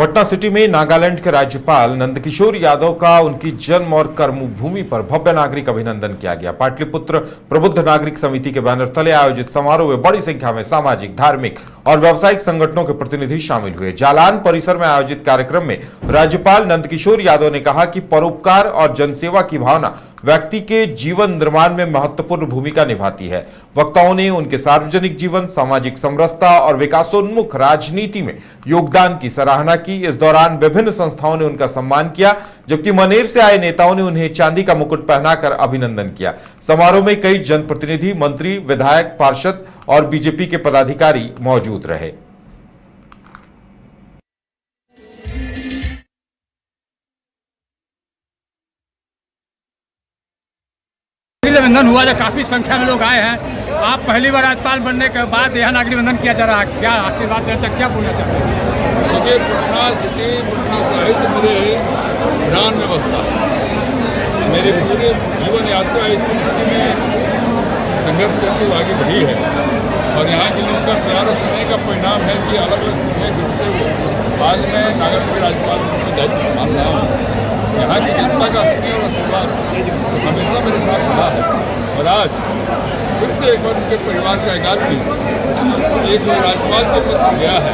Patna city में नागालैंड के राज्यपाल नंदकिशोर यादव का उनकी जन्म और कर्मभूमि पर भव्य नागरिक अभिनंदन किया गया। पाटलिपुत्र प्रबुद्ध नागरिक समिति के बैनर तले आयोजित समारोह में बड़ी संख्या में सामाजिक, धार्मिक और व्यावसायिक संगठनों के प्रतिनिधि शामिल हुए। जालान परिसर में आयोजित कार्यक्रम में राज्यपाल नंदकिशोर यादव ने कहा कि परोपकार और जनसेवा की भावना व्यक्ति के जीवन निर्माण में महत्वपूर्ण भूमिका निभाती है। वक्ताओं ने उनके सार्वजनिक जीवन, सामाजिक समरसता और विकासोन्मुख राजनीति में योगदान की सराहना की। इस दौरान विभिन्न संस्थाओं ने उनका सम्मान किया, जबकि मनेर से आए नेताओं ने उन्हें चांदी का मुकुट पहनाकर अभिनंदन किया। समारोह में कई जनप्रतिनिधि, मंत्री, विधायक, पार्षद और बीजेपी के पदाधिकारी मौजूद रहे। वंदन हुआ जो काफी संख्या में लोग आए हैं। आप पहली बार राज्यपाल बनने के बाद यह नागरिक वंदन किया जा रहा है, क्या आशीर्वाद देना चाहिए, क्या बोलना चाहते हैं? मुझे पटना सिटी, पटना साहित्य मेरे प्राण में बसता है। मेरे पूरे जीवन यात्रा इस स्थिति में संघर्ष करते हुए आगे बढ़ी है और यहाँ के लोगों का प्यार और स्नेह का परिणाम है कि अलग अलग स्नेह जुड़ते हुए आज मैं नागालैंड के राज्यपाल का दायित्व संभाल रहा हूँ। यहाँ की जनता का स्नेह और आशीर्वाद हमेशा मेरे साथ रहा है और आज फिर से एक बार उनके परिवार का एक आदमी एक राज्यपाल के पत्र गया है।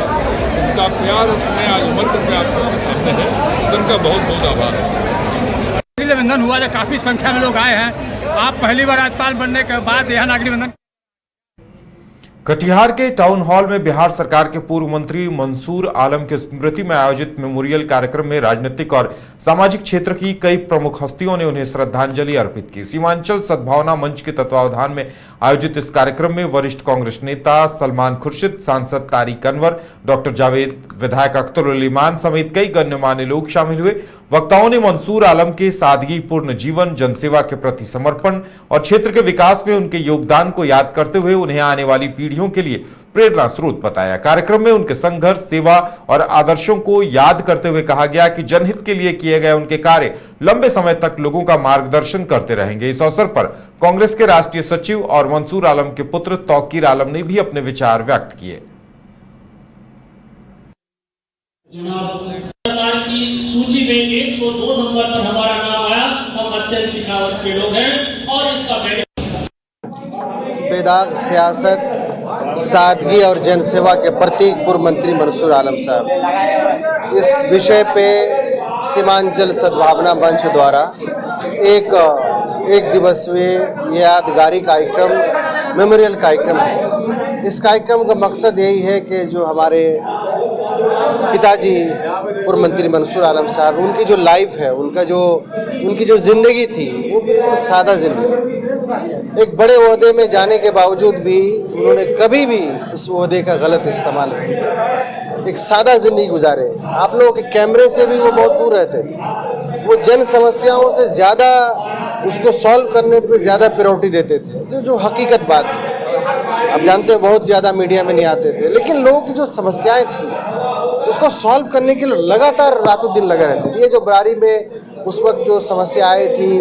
उनका प्यार और स्नेह आज उम्र तक आप सबके सामने है। उनका बहुत बहुत आभार है। वंदन हुआ जो काफी संख्या में लोग आए हैं। आप पहली बार राज्यपाल बनने के बाद यह नागरिक वंदन। कटिहार के टाउन हॉल में बिहार सरकार के पूर्व मंत्री मंसूर आलम की स्मृति में आयोजित मेमोरियल कार्यक्रम में राजनीतिक और सामाजिक क्षेत्र की कई प्रमुख हस्तियों ने उन्हें श्रद्धांजलि अर्पित की। सीमांचल सद्भावना मंच के तत्वावधान में आयोजित इस कार्यक्रम में वरिष्ठ कांग्रेस नेता सलमान खुर्शीद, सांसद तारिक अनवर, डॉक्टर जावेद, विधायक अख्तर उल इमान समेत कई गण्यमान्य लोग शामिल हुए। वक्ताओं ने मंसूर आलम के सादगीपूर्ण जीवन, जनसेवा के प्रति समर्पण और क्षेत्र के विकास में उनके योगदान को याद करते हुए उन्हें आने वाली पीढ़ियों के लिए प्रेरणा स्रोत बताया। कार्यक्रम में उनके संघर्ष, सेवा और आदर्शों को याद करते हुए कहा गया कि जनहित के लिए किए गए उनके कार्य लंबे समय तक लोगों का मार्गदर्शन करते रहेंगे। इस अवसर पर कांग्रेस के राष्ट्रीय सचिव और मंसूर आलम के पुत्र तौकीर आलम ने भी अपने विचार व्यक्त किए। सरकार की सूची में 102 नंबर पर हमारा नाम आया। हम अत्यंत पिछावट के लोग हैं और इसका बेदाग सियासत, सादगी और जनसेवा के प्रतीक पूर्व मंत्री मंसूर आलम साहब, इस विषय पे सीमांचल सद्भावना मंच द्वारा एक दिवसीय यादगारी कार्यक्रम, मेमोरियल कार्यक्रम है। इस कार्यक्रम का मकसद यही है कि जो हमारे पिताजी पूर्व मंत्री मंसूर आलम साहब, उनकी जो लाइफ है, उनकी जो जिंदगी थी वो बिल्कुल सादा जिंदगी। एक बड़े ओहदे में जाने के बावजूद भी उन्होंने कभी भी इस ओहदे का गलत इस्तेमाल नहीं किया। एक सादा जिंदगी गुजारे। आप लोगों के कैमरे से भी वो बहुत दूर रहते थे। वो जन समस्याओं से ज़्यादा उसको सॉल्व करने पे ज़्यादा प्रायोरिटी देते थे, जो हकीकत बात है। आप जानते हैं बहुत ज़्यादा मीडिया में नहीं आते थे, लेकिन लोगों की जो समस्याएं थी उसको सॉल्व करने के लिए लगातार रातों दिन लगा रहते थे। ये जो बरारी में उस वक्त जो समस्या आई थी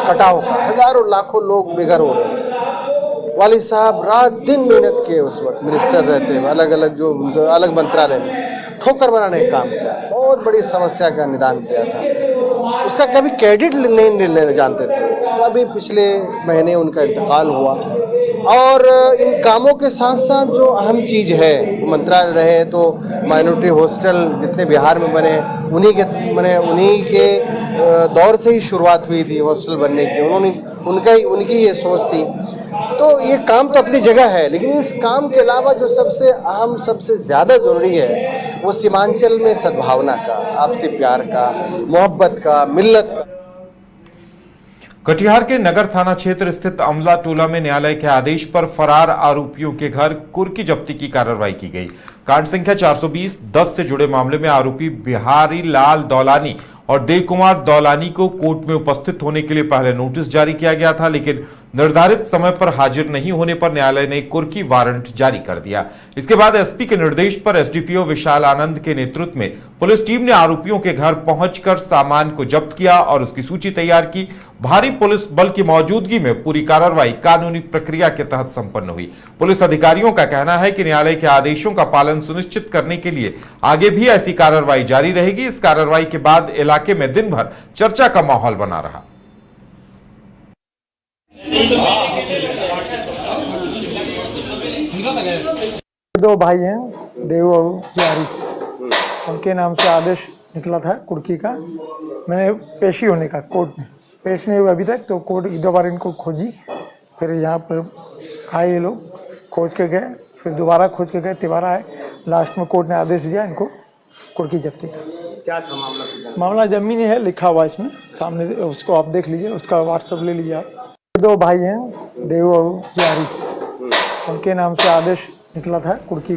कटाव का, हजारों लाखों लोग बेघर हो रहे थे। वाली साहब रात दिन मेहनत किए, उस वक्त मिनिस्टर रहते हुए अलग मंत्रालय में ठोकर बनाने का काम किया, बहुत बड़ी समस्या का निदान किया था। उसका कभी क्रेडिट नहीं लेना जानते थे। अभी पिछले महीने उनका इंतकाल हुआ और इन कामों के साथ साथ जो अहम चीज़ है, मंत्रालय रहे तो माइनॉरिटी हॉस्टल जितने बिहार में बने उन्हीं के दौर से ही शुरुआत हुई थी हॉस्टल बनने की। उनकी ये सोच थी। तो ये काम तो अपनी जगह है, लेकिन इस काम के अलावा जो सबसे अहम, सबसे ज़्यादा ज़रूरी है वो सीमांचल में सद्भावना का, आपसी प्यार का, मोहब्बत का, मिल्लत का। कटिहार के नगर थाना क्षेत्र स्थित अमला टोला में न्यायालय के आदेश पर फरार आरोपियों के घर कुर्की जब्ती की कार्रवाई की गई। कांड संख्या 420-10 से जुड़े मामले में आरोपी बिहारी लाल दौलानी और देव कुमार दौलानी को कोर्ट में उपस्थित होने के लिए पहले नोटिस जारी किया गया था, लेकिन निर्धारित समय पर हाजिर नहीं होने पर न्यायालय ने कुर्की वारंट जारी कर दिया। इसके बाद एसपी के निर्देश पर एसडीपीओ विशाल आनंद के नेतृत्व में पुलिस टीम ने आरोपियों के घर पहुंचकर सामान को जब्त किया और उसकी सूची तैयार की। भारी पुलिस बल की मौजूदगी में पूरी कार्रवाई कानूनी प्रक्रिया के तहत संपन्न हुई। पुलिस अधिकारियों का कहना है कि न्यायालय के आदेशों का पालन सुनिश्चित करने के लिए आगे भी ऐसी कार्रवाई जारी रहेगी। इस कार्रवाई के बाद इलाके में दिन भर चर्चा का माहौल बना रहा। दो भाई हैं, देव और यारी, उनके नाम से आदेश निकला था कुर्की का। मैंने पेशी होने का कोर्ट में पेश नहीं हुआ अभी तक, तो कोर्ट दो बार इनको खोजी, फिर यहाँ पर आए ये लोग, खोज के गए, फिर दोबारा खोज के गए, तिबारा आए, लास्ट में कोर्ट ने आदेश दिया इनको कुर्की जब्ती का। क्या था मामला? मामला जमीनी है, लिखा हुआ इसमें सामने, उसको आप देख लीजिए, उसका व्हाट्सअप ले लीजिए आप। दो भाई हैं, देव और यारी, उनके नाम से आदेश निकला था कुर्की